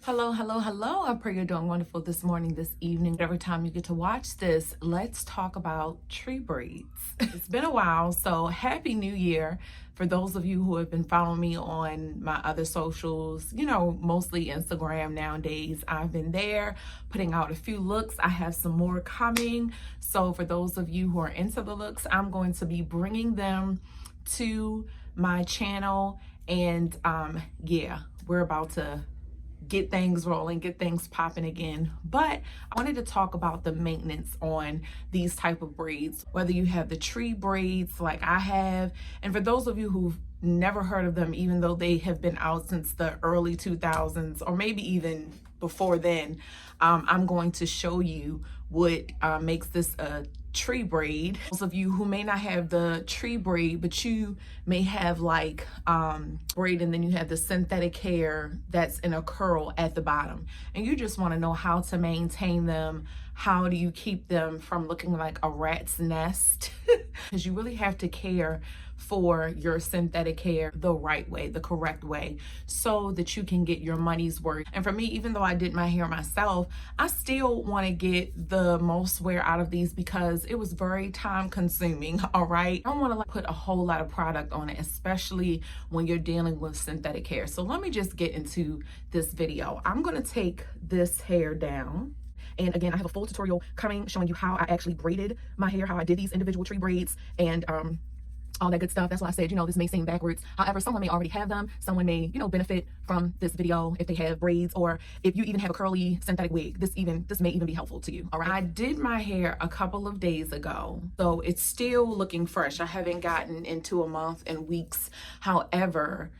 Hello, hello, hello. I pray you're doing wonderful this morning, this evening. Every time you get to watch this, let's talk about tree braids. It's been a while, so happy new year. For those of you who have been following me on my other socials, mostly Instagram nowadays, I've been there putting out a few looks. I have some more coming. So for those of you who are into the looks, I'm going to be bringing them to my channel. And yeah, we're about to get things rolling, get things popping again. But I wanted to talk about the maintenance on these type of braids, whether you have the tree braids like I have, and for those of you who've never heard of them, even though they have been out since the early 2000s or maybe even before then, I'm going to show you what makes this a tree braid. Those of you who may not have the tree braid, but you may have like braid and then you have the synthetic hair that's in a curl at the bottom, and you just want to know how to maintain them. How do you keep them from looking like a rat's nest? Because you really have to care for your synthetic hair the right way, the correct way, so that you can get your money's worth. And for me, even though I did my hair myself, I still want to get the most wear out of these because it was very time consuming. All right, I don't want to put a whole lot of product on it, especially when you're dealing with synthetic hair. So let me just get into this video. I'm going to take this hair down. And again, I have a full tutorial coming showing you how I actually braided my hair, how I did these individual tree braids, and all that good stuff. That's why I said, this may seem backwards. However, someone may already have them. Someone may, benefit from this video if they have braids, or if you even have a curly synthetic wig. This may even be helpful to you. All right. I did my hair a couple of days ago, so it's still looking fresh. I haven't gotten into a month and weeks. However,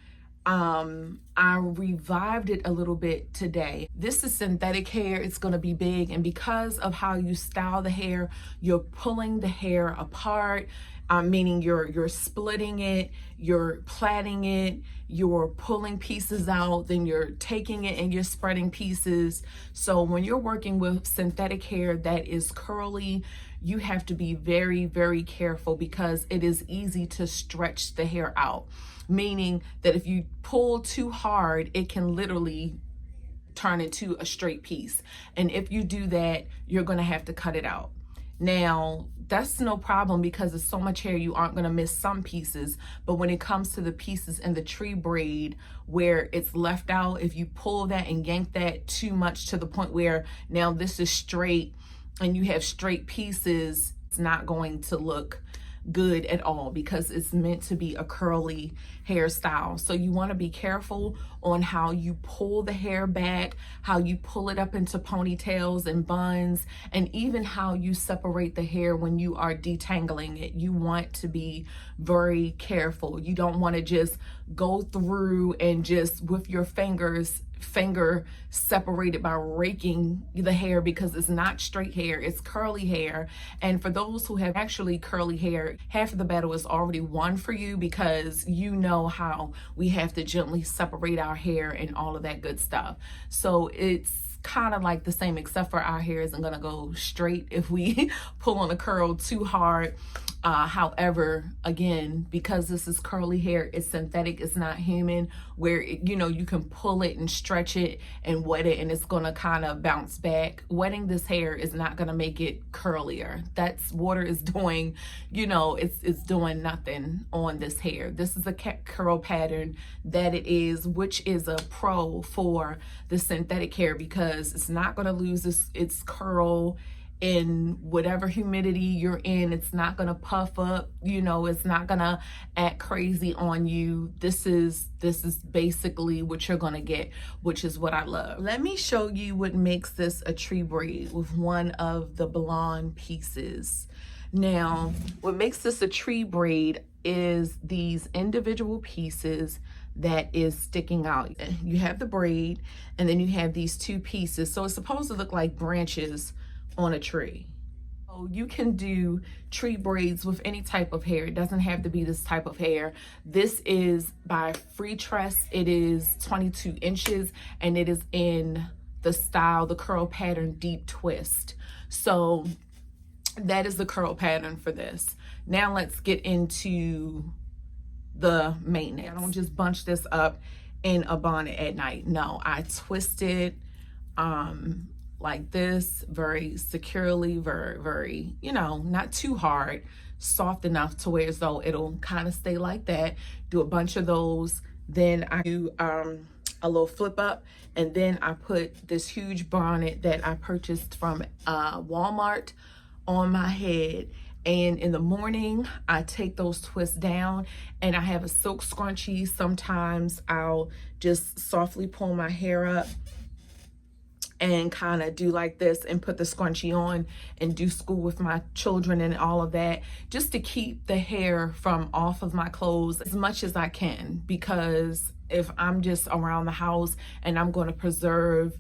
I revived it a little bit today. This is synthetic hair. It's going to be big, and because of how you style the hair, you're pulling the hair apart, meaning you're splitting it, you're plaiting it, you're pulling pieces out, then you're taking it and you're spreading pieces. So when you're working with synthetic hair that is curly, you have to be very, very careful because it is easy to stretch the hair out. Meaning that if you pull too hard, it can literally turn into a straight piece. And if you do that, you're going to have to cut it out. Now, that's no problem because there's so much hair, you aren't going to miss some pieces. But when it comes to the pieces in the tree braid where it's left out, if you pull that and yank that too much to the point where now this is straight and you have straight pieces, it's not going to look good at all because it's meant to be a curly hairstyle. So you want to be careful on how you pull the hair back, how you pull it up into ponytails and buns, and even how you separate the hair when you are detangling it. You want to be very careful. You don't want to just go through and just with your finger separate it by raking the hair, because it's not straight hair, it's curly hair. And for those who have actually curly hair, half of the battle is already won for you because you know how we have to gently separate our hair and all of that good stuff. So it's kind of like the same, except for our hair isn't going to go straight if we pull on a curl too hard. However, again, because this is curly hair, it's synthetic, it's not human, where you can pull it and stretch it and wet it and it's going to kind of bounce back. Wetting this hair is not going to make it curlier. That's water is doing, it's doing nothing on this hair. This is a curl pattern that it is, which is a pro for the synthetic hair because it's not going to lose its curl in whatever humidity you're in. It's not gonna puff up, it's not gonna act crazy on you. This is basically what you're gonna get, which is what I love. Let me show you what makes this a tree braid with one of the blonde pieces. Now, what makes this a tree braid is these individual pieces that is sticking out. You have the braid and then you have these two pieces. So it's supposed to look like branches on a tree. So you can do tree braids with any type of hair. It doesn't have to be this type of hair. This is by Freetress. It is 22 inches and it is in the style, the curl pattern deep twist. So that is the curl pattern for this. Now let's get into the maintenance. I don't just bunch this up in a bonnet at night. No, I twist it like this, very securely, very, you know, not too hard, soft enough to where as though it'll kind of stay like that. Do a bunch of those. Then I do a little flip up, and then I put this huge bonnet that I purchased from Walmart on my head. And in the morning, I take those twists down, and I have a silk scrunchie. Sometimes I'll just softly pull my hair up and kind of do like this and put the scrunchie on and do school with my children and all of that, just to keep the hair from off of my clothes as much as I can. Because if I'm just around the house and I'm going to preserve,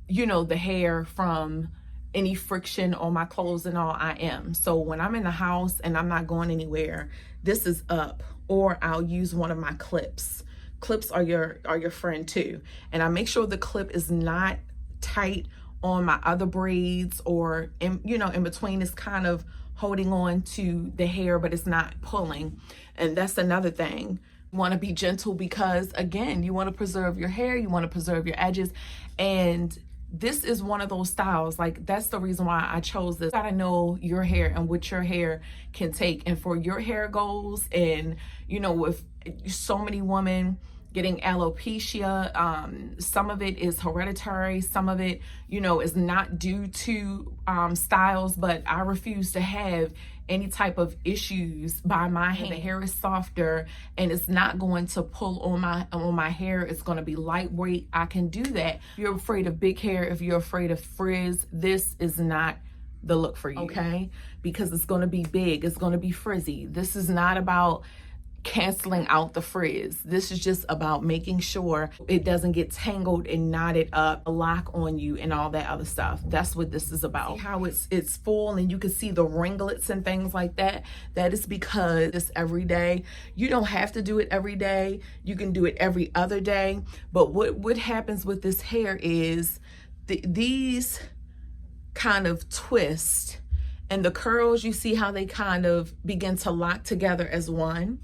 you know, the hair from any friction on my clothes and all, I am. So when I'm in the house and I'm not going anywhere, this is up, or I'll use one of my clips. Clips are your friend too. And I make sure the clip is not tight on my other braids, or in, you know, in between. It's kind of holding on to the hair, but it's not pulling. And that's another thing. You want to be gentle, because again, you want to preserve your hair, you want to preserve your edges. And this is one of those styles, like that's the reason why I chose this. You gotta know your hair and what your hair can take. And for your hair goals, and you know, with so many women getting alopecia, some of it is hereditary, some of it, you know, is not due to styles, but I refuse to have any type of issues by my hair. The hair is softer and it's not going to pull on my hair. It's going to be lightweight. I can do that. If you're afraid of big hair, if you're afraid of frizz, this is not the look for you, okay? Because it's going to be big, it's going to be frizzy. This is not about canceling out the frizz. This is just about making sure it doesn't get tangled and knotted up, lock on you and all that other stuff. That's what this is about. See how it's full and you can see the ringlets and things like that? That is because it's every day. You don't have to do it every day. You can do it every other day. But what happens with this hair is these kind of twist, and the curls, you see how they kind of begin to lock together as one.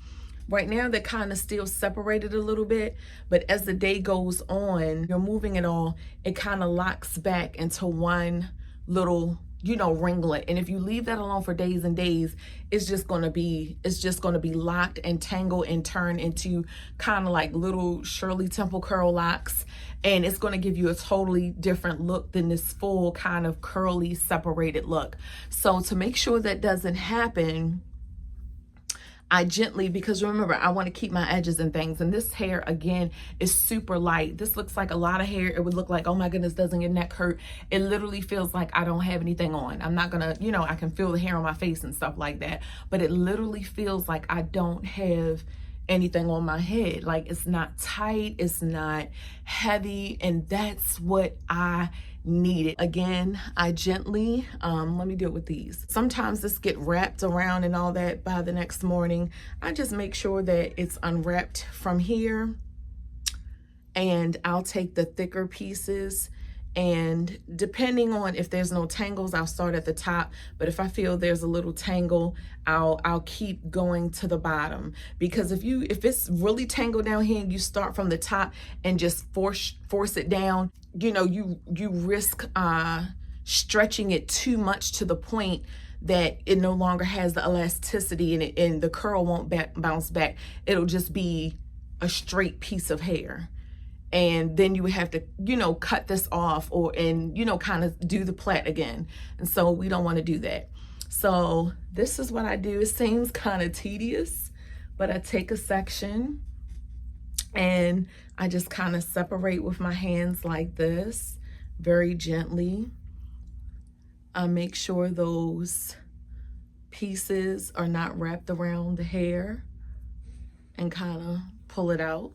Right now, they're kind of still separated a little bit, but as the day goes on, you're moving it all, it kind of locks back into one little, you know, ringlet. And if you leave that alone for days and days, it's just gonna be locked and tangled and turn into kind of like little Shirley Temple curl locks. And it's gonna give you a totally different look than this full kind of curly separated look. So to make sure that doesn't happen, I gently, because remember, I want to keep my edges and things. And this hair, again, is super light. This looks like a lot of hair. It would look like, oh my goodness, doesn't your neck hurt? It literally feels like I don't have anything on. I'm not gonna, you know, I can feel the hair on my face and stuff like that. But it literally feels like I don't have anything on my head. Like it's not tight, it's not heavy. And that's what I needed. Again, I gently, let me do it with these. Sometimes this get wrapped around and all that by the next morning. I just make sure that it's unwrapped from here, and I'll take the thicker pieces, and depending on if there's no tangles, I'll start at the top. But if I feel there's a little tangle, I'll keep going to the bottom. Because if it's really tangled down here and you start from the top and just force it down, you know, you risk stretching it too much to the point that it no longer has the elasticity, and the curl won't bounce back. It'll just be a straight piece of hair. And then you would have to, you know, cut this off and, you know, kind of do the plait again. And so we don't want to do that. So this is what I do. It seems kind of tedious, but I take a section and I just kind of separate with my hands like this, very gently. I make sure those pieces are not wrapped around the hair and kind of pull it out.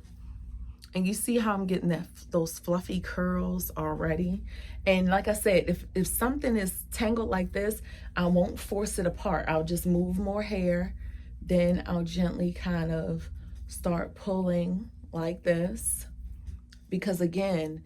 And you see how I'm getting those fluffy curls already. And like I said, if something is tangled like this, I won't force it apart. I'll just move more hair. Then I'll gently kind of start pulling like this. Because again,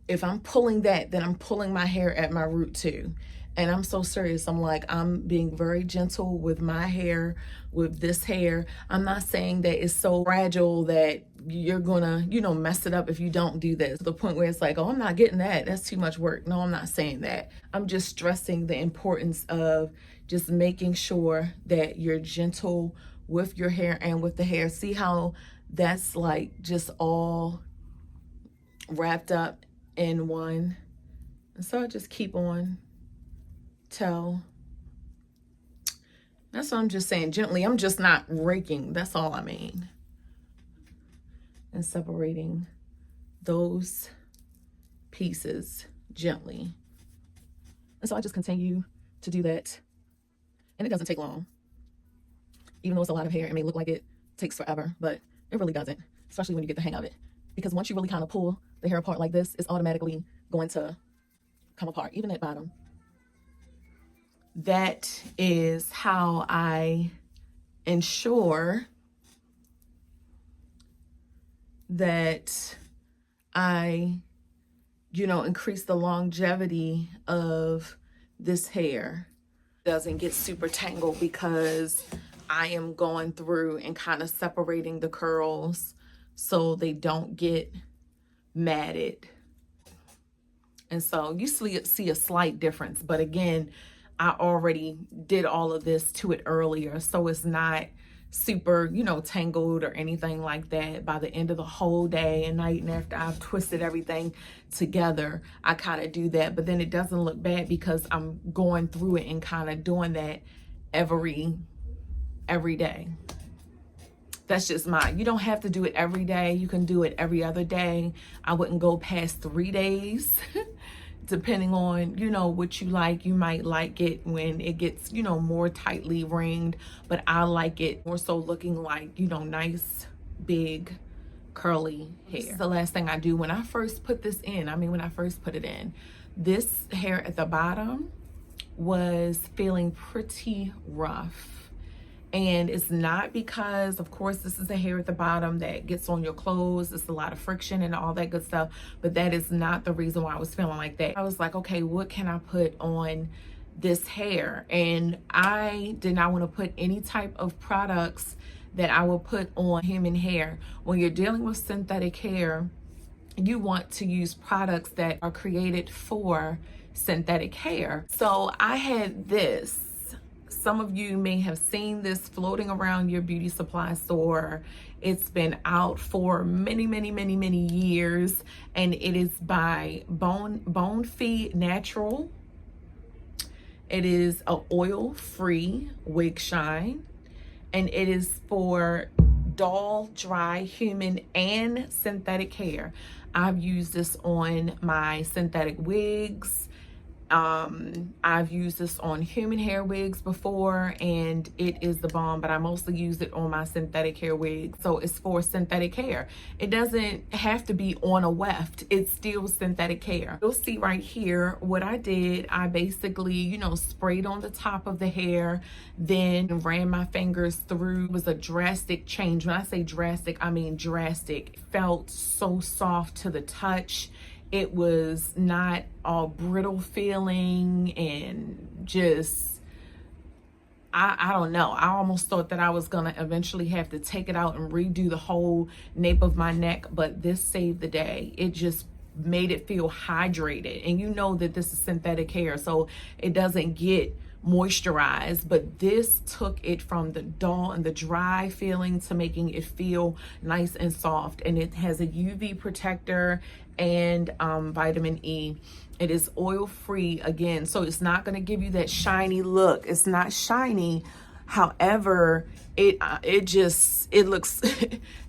if I'm pulling that, then I'm pulling my hair at my root too. And I'm so serious. I'm like, I'm being very gentle with my hair, with this hair. I'm not saying that it's so fragile that you're gonna, mess it up if you don't do this. To the point where it's like, oh, I'm not getting that. That's too much work. No, I'm not saying that. I'm just stressing the importance of just making sure that you're gentle with your hair and with the hair. See how that's like just all wrapped up in one. And so I just keep on till. That's what I'm just saying, gently. I'm just not raking. That's all I mean. And separating those pieces gently. And so I just continue to do that. And it doesn't take long. Even though it's a lot of hair, it may look like it takes forever, but it really doesn't, especially when you get the hang of it. Because once you really kind of pull the hair apart like this, it's automatically going to come apart, even at bottom. That is how I ensure that I, increase the longevity of this hair. It doesn't get super tangled because I am going through and kind of separating the curls so they don't get matted. And so you see a slight difference, but again, I already did all of this to it earlier, so it's not super, tangled or anything like that. By the end of the whole day and night, and after I've twisted everything together, I kind of do that, but then it doesn't look bad because I'm going through it and kind of doing that every day. That's just mine. You don't have to do it every day. You can do it every other day. I wouldn't go past 3 days. Depending on, what you like. You might like it when it gets, more tightly ringed, but I like it more so looking like, nice, big, curly hair. This is the last thing I do when I first put this in. When I first put it in, this hair at the bottom was feeling pretty rough. And it's not because, of course, this is the hair at the bottom that gets on your clothes. It's a lot of friction and all that good stuff. But that is not the reason why I was feeling like that. I was like, okay, what can I put on this hair? And I did not want to put any type of products that I would put on human hair. When you're dealing with synthetic hair, you want to use products that are created for synthetic hair. So I had this. Some of you may have seen this floating around your beauty supply store. It's been out for many years, and it is by Bone Feed Natural. It is an oil-free wig shine, and it is for dull, dry, human, and synthetic hair. I've used this on my synthetic wigs. I've used this on human hair wigs before, and it is the bomb, but I mostly use it on my synthetic hair wigs. So it's for synthetic hair. It doesn't have to be on a weft. It's still synthetic hair. You'll see right here what I did. I basically, sprayed on the top of the hair, then ran my fingers through. It was a drastic change. When I say drastic, I mean drastic. It felt so soft to the touch. It was not all brittle feeling, and just, I don't know. I almost thought that I was gonna eventually have to take it out and redo the whole nape of my neck, but this saved the day. It just made it feel hydrated, and you know that this is synthetic hair, so it doesn't get moisturized, but this took it from the dull and the dry feeling to making it feel nice and soft. And it has a UV protector and vitamin E. It is oil free again, so it's not going to give you that shiny look. It's not shiny. However, it looks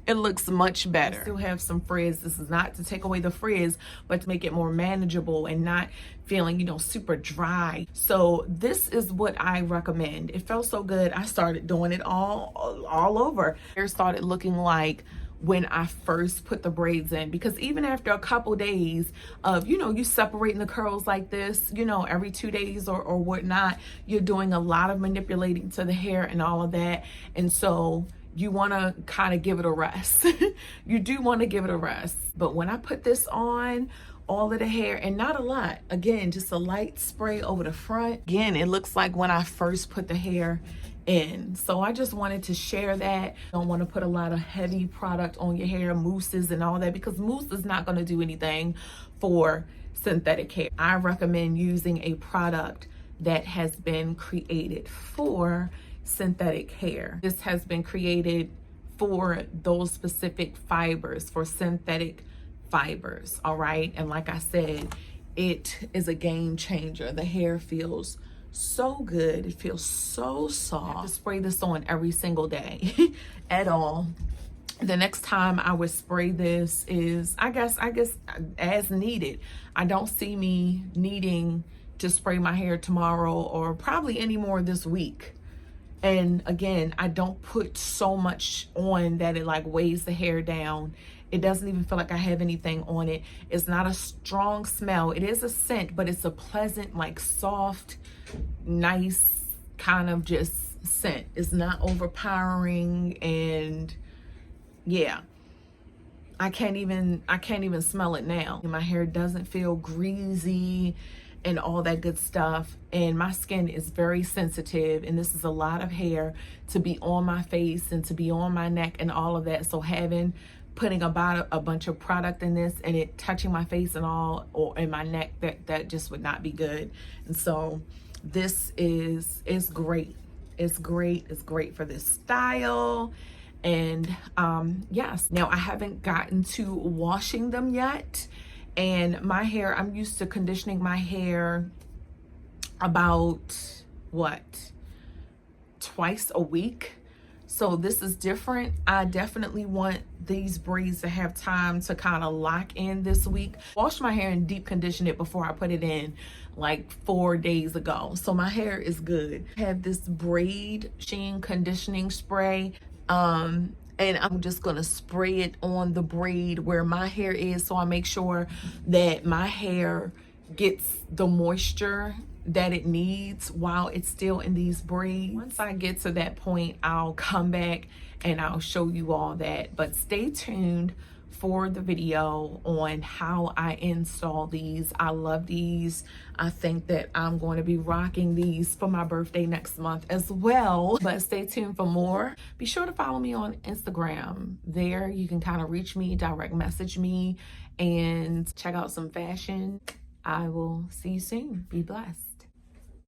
it looks much better. I still have some frizz. This is not to take away the frizz, but to make it more manageable and not feeling, super dry. So this is what I recommend. It felt so good. I started doing it all over. Hair started looking like when I first put the braids in, because even after a couple days of, you separating the curls like this, every 2 days or whatnot, you're doing a lot of manipulating to the hair and all of that. And so you want to kind of give it a rest. You do want to give it a rest. But when I put this on, all of the hair, and not a lot. Again, just a light spray over the front. Again, it looks like when I first put the hair in. So I just wanted to share that. Don't want to put a lot of heavy product on your hair, mousses and all that, because mousse is not going to do anything for synthetic hair. I recommend using a product that has been created for synthetic hair. This has been created for those specific fibers, for synthetic fibers, all right? And like I said, it is a game changer. The hair feels so good. It feels so soft. I have to spray this on every single day at all. The next time I would spray this is, I guess as needed. I don't see me needing to spray my hair tomorrow or probably any more this week. And again, I don't put so much on that it like weighs the hair down. It doesn't even feel like I have anything on it. It's not a strong smell. It is a scent, but it's a pleasant, like soft, nice kind of just scent. It's not overpowering, and yeah, I can't even smell it now. My hair doesn't feel greasy and all that good stuff, and my skin is very sensitive, and this is a lot of hair to be on my face and to be on my neck and all of that. So putting about a bunch of product in this and it touching my face and all, or in my neck, that just would not be good. And so this is great. It's great for this style. And yes, now I haven't gotten to washing them yet. And my hair, I'm used to conditioning my hair about, what, twice a week. So this is different. I definitely want these braids to have time to kind of lock in this week. Washed my hair and deep conditioned it before I put it in like 4 days ago. So my hair is good. I have this braid sheen conditioning spray. And I'm just gonna spray it on the braid where my hair is, so I make sure that my hair gets the moisture that it needs while it's still in these braids. Once I get to that point, I'll come back and I'll show you all that. But stay tuned for the video on how I install these. I love these. I think that I'm going to be rocking these for my birthday next month as well. But stay tuned for more. Be sure to follow me on Instagram. There you can kind of reach me, direct message me, and check out some fashion. I will see you soon. Be blessed.